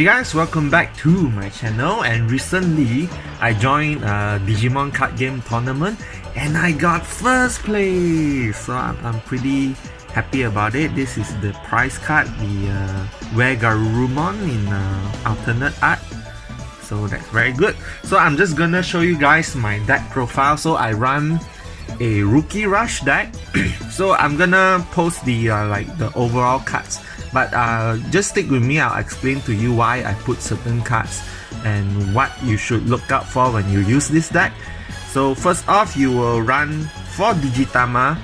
Hey guys, welcome back to my channel. And recently I joined a Digimon card game tournament and I got first place, so I'm pretty happy about it. This is the prize card, the Garurumon in alternate art, so that's very good. So I'm just gonna show you guys my deck profile. So I run a Rookie Rush deck. So I'm gonna post the the overall cards, but just stick with me. I'll explain to you why I put certain cards and what you should look out for when you use this deck. So first off, you will run 4 Digitama,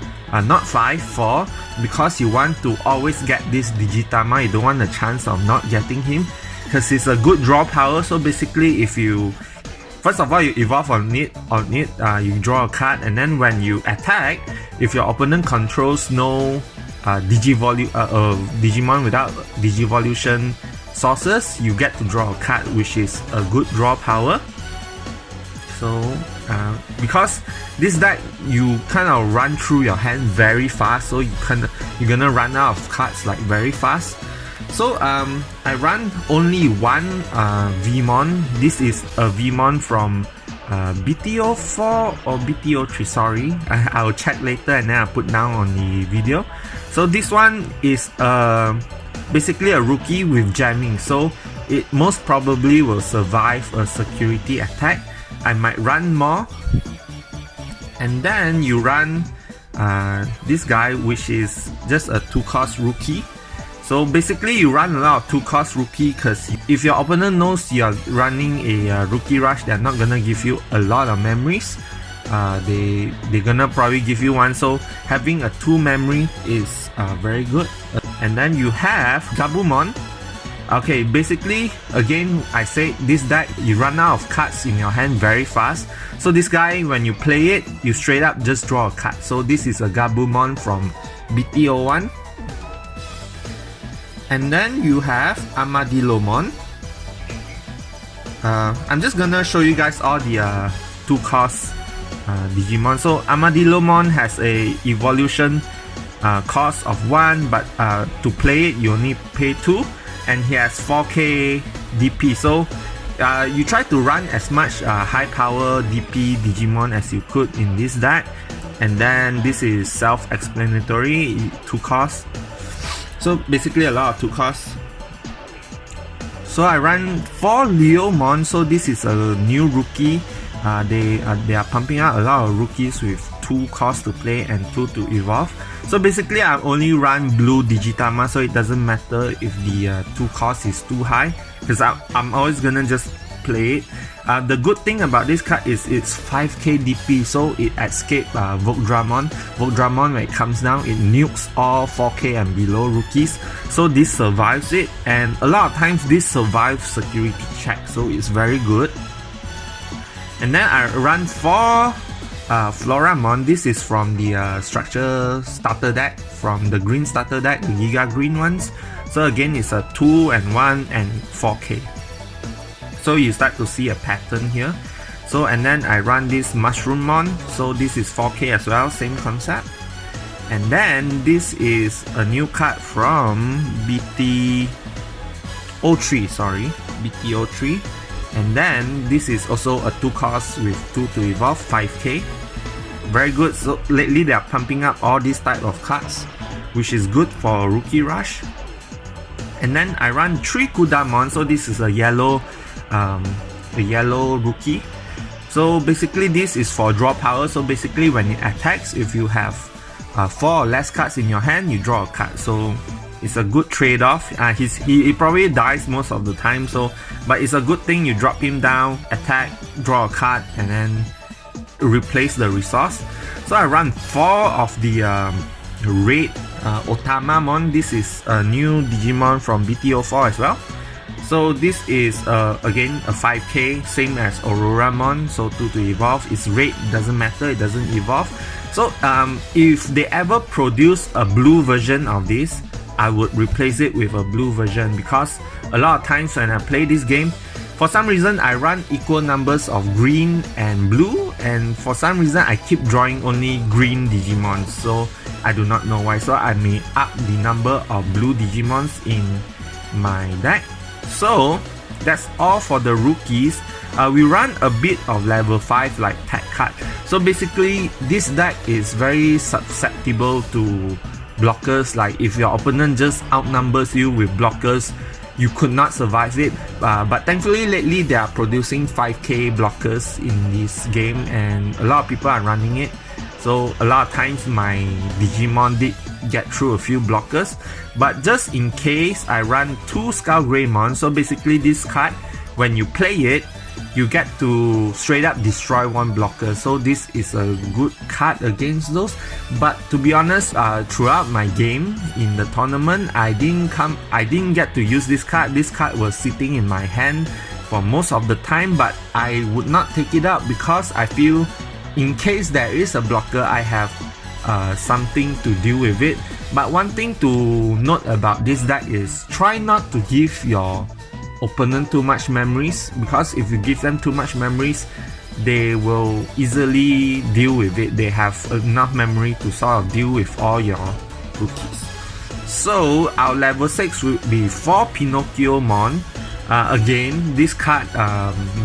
not 5, 4, because you want to always get this Digitama. You don't want a chance of not getting him, because it's a good draw power. So basically, if you first of all, you evolve on it, you draw a card, and then when you attack, if your opponent controls no Digimon without Digivolution sources, you get to draw a card, which is a good draw power. So because this deck, you kind of run through your hand very fast, so you're gonna run out of cards like very fast. So I run only one Vmon. This is a Vmon from BT-04 or BT-03, sorry. I'll check later and then I'll put down on the video. So this one is basically a rookie with jamming, so it most probably will survive a security attack. I might run more. And then you run this guy, which is just a 2-cost rookie. So basically you run a lot of 2-cost rookie, because if your opponent knows you're running a Rookie Rush, they're not gonna give you a lot of memories. They're gonna probably give you one, so having a 2 memory is very good. And then you have Gabumon. Okay, basically, again, I say this deck, you run out of cards in your hand very fast. So this guy, when you play it, you straight up just draw a card. So this is a Gabumon from BT-01. And then you have Armadillomon. I'm just gonna show you guys all the 2-cost Digimon. So Armadillomon has a evolution cost of 1, but to play it you only pay 2, and he has 4k DP. So you try to run as much high power DP Digimon as you could in this deck. And then this is self-explanatory, 2 costs. So basically a lot of 2 costs. So I run 4 Leomon. So this is a new rookie. They are pumping out a lot of rookies with 2 costs to play and 2 to evolve. So basically I only run blue Digitama, so it doesn't matter if the 2 cost is too high, because I'm always gonna just play it. The good thing about this card is it's 5k DP, so it escapes Voltdramon. Voltdramon, when it comes down, it nukes all 4k and below rookies, so this survives it, and a lot of times this survives security check, so it's very good. And then I run 4 Floramon. This is from the structure starter deck, from the green starter deck, the Giga Green ones. So again, it's a 2 and 1 and 4k. So you start to see a pattern here. So and then I run this Mushroomon. So this is 4k as well, same concept. And then this is a new card from BT-03, sorry, BT-03. And then this is also a 2-cost with 2 to evolve, 5k. Very good. So lately they are pumping up all these type of cards, which is good for Rookie Rush. And then I run 3 Kudamon. So this is a yellow rookie. So basically this is for draw power. So basically when it attacks, if you have 4 or less cards in your hand, you draw a card. So it's a good trade-off. He probably dies most of the time, so but it's a good thing. You drop him down, attack, draw a card, and then replace the resource. So I run 4 of the red Otamamon. This is a new Digimon from BT-04 as well. So this is again a 5k, same as Auroramon, so 2 to evolve. It's red, doesn't matter, it doesn't evolve. So if they ever produce a blue version of this, I would replace it with a blue version, because a lot of times when I play this game, for some reason I run equal numbers of green and blue, and for some reason I keep drawing only green Digimon, so I do not know why. So I may up the number of blue Digimons in my deck. So that's all for the rookies. We run a bit of level 5 like tech card. So basically this deck is very susceptible to blockers. Like if your opponent just outnumbers you with blockers, you could not survive it, but thankfully lately they are producing 5k blockers in this game and a lot of people are running it. So a lot of times my Digimon did get through a few blockers, but just in case I run 2 Skull Greymon. So basically this card, when you play it, you get to straight up destroy 1 blocker. So this is a good card against those. But to be honest, throughout my game in the tournament, I didn't get to use this card. This card was sitting in my hand for most of the time, but I would not take it out because I feel in case there is a blocker, I have something to deal with it. But one thing to note about this deck is try not to give your opponent too much memories, because if you give them too much memories, they will easily deal with it. They have enough memory to sort of deal with all your rookies. So our level 6 would be for Pinocchiomon. Again, this card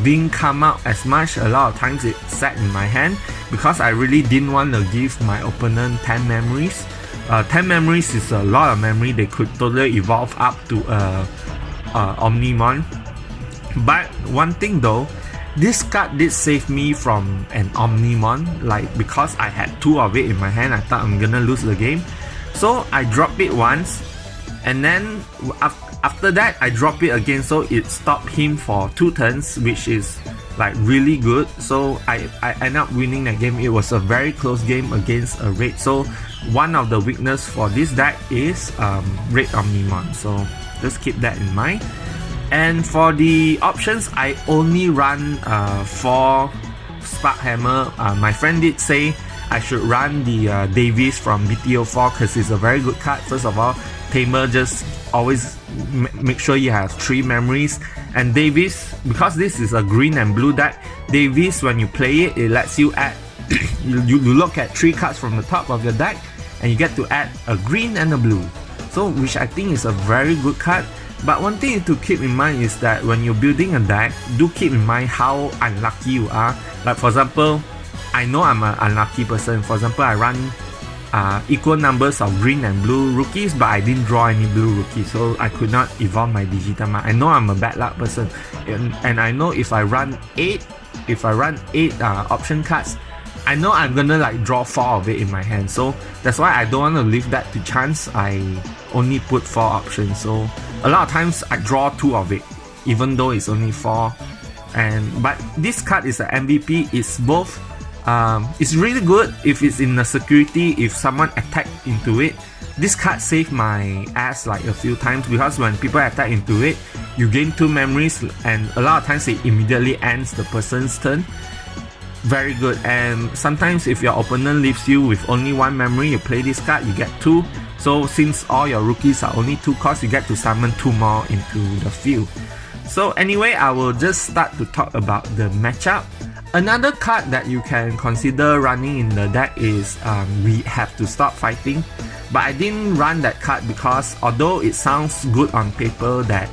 didn't come out as much. A lot of times it sat in my hand because I really didn't want to give my opponent 10 memories. 10 memories is a lot of memory. They could totally evolve up to Omnimon. But one thing though, this card did save me from an Omnimon, like because I had 2 of it in my hand. I thought I'm gonna lose the game, so I dropped it once, and then after that I dropped it again, so it stopped him for 2 turns, which is like really good. So I ended up winning that game. It was a very close game against a Red. So one of the weakness for this deck is Red Omnimon, so just keep that in mind. And for the options, I only run 4 Spark Hammer. My friend did say I should run the Davies from BT-04 because it's a very good card. First of all, Tamer, just always make sure you have 3 memories. And Davies, because this is a green and blue deck, Davies, when you play it, it lets you add you look at 3 cards from the top of your deck and you get to add a green and a blue. So which I think is a very good card. But one thing to keep in mind is that when you're building a deck, do keep in mind how unlucky you are. Like for example, I know I'm an unlucky person. For example, I run equal numbers of green and blue rookies, but I didn't draw any blue rookies, so I could not evolve my Digitama. I know I'm a bad luck person, and I know if I run 8 option cards, I know I'm gonna like draw 4 of it in my hand. So that's why I don't want to leave that to chance. I only put 4 options. So a lot of times I draw 2 of it, even though it's only 4. But this card is an MVP. It's both. It's really good if it's in the security. If someone attack into it, this card saved my ass like a few times, because when people attack into it, you gain 2 memories, and a lot of times it immediately ends the person's turn. Very good. And sometimes if your opponent leaves you with only 1 memory, you play this card, you get 2. So since all your rookies are only 2 costs, you get to summon 2 more into the field. So anyway, I will just start to talk about the matchup. Another card that you can consider running in the deck is We Have to Stop Fighting. But I didn't run that card because although it sounds good on paper that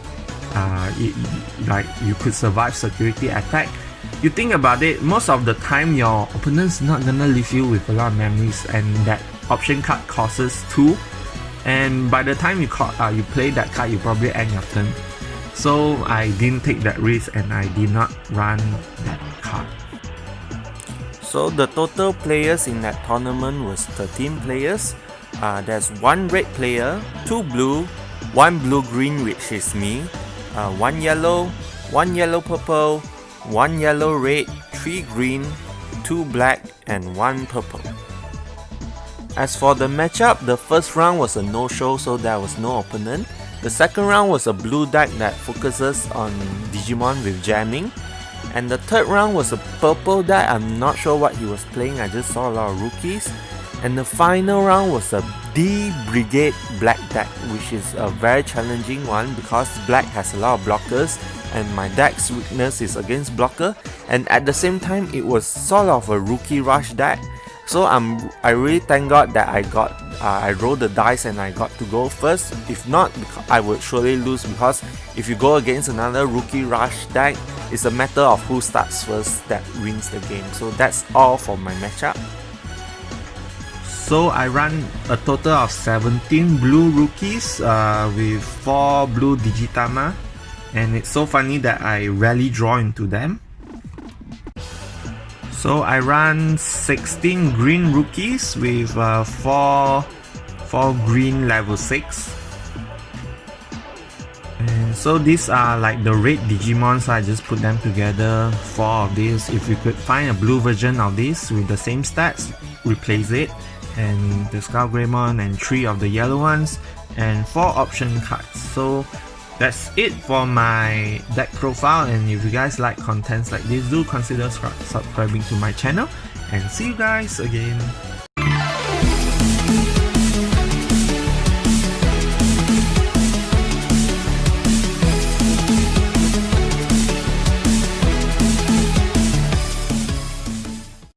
like you could survive security attack, you think about it, most of the time your opponent's not gonna leave you with a lot of memories, and that option card costs 2. And by the time you play that card, you probably end your turn. So I didn't take that risk and I did not run that card. So the total players in that tournament was 13 players. There's 1 red player, 2 blue, 1 blue-green, which is me, 1 yellow, 1 yellow-purple, 1 yellow-red, 3 green, 2 black, and 1 purple. As for the matchup, the first round was a no-show, so there was no opponent. The second round was a blue deck that focuses on Digimon with jamming. And the third round was a purple deck. I'm not sure what he was playing, I just saw a lot of rookies. And the final round was a D Brigade black deck, which is a very challenging one because black has a lot of blockers and my deck's weakness is against blocker, and at the same time it was sort of a rookie rush deck. So I really thank God that I got I rolled the dice and I got to go first. If not, I would surely lose, because if you go against another rookie rush deck, it's a matter of who starts first that wins the game. So that's all for my matchup. So I run a total of 17 blue rookies with 4 blue Digitama, and it's so funny that I rarely draw into them. So I run 16 green rookies with 4 green level 6. And so these are like the red Digimon, so I just put them together, 4 of these. If you could find a blue version of this with the same stats, replace it. And the Skull Greymon and 3 of the yellow ones, and 4 option cards. So that's it for my deck profile, and if you guys like contents like this, do consider subscribing to my channel, and see you guys again.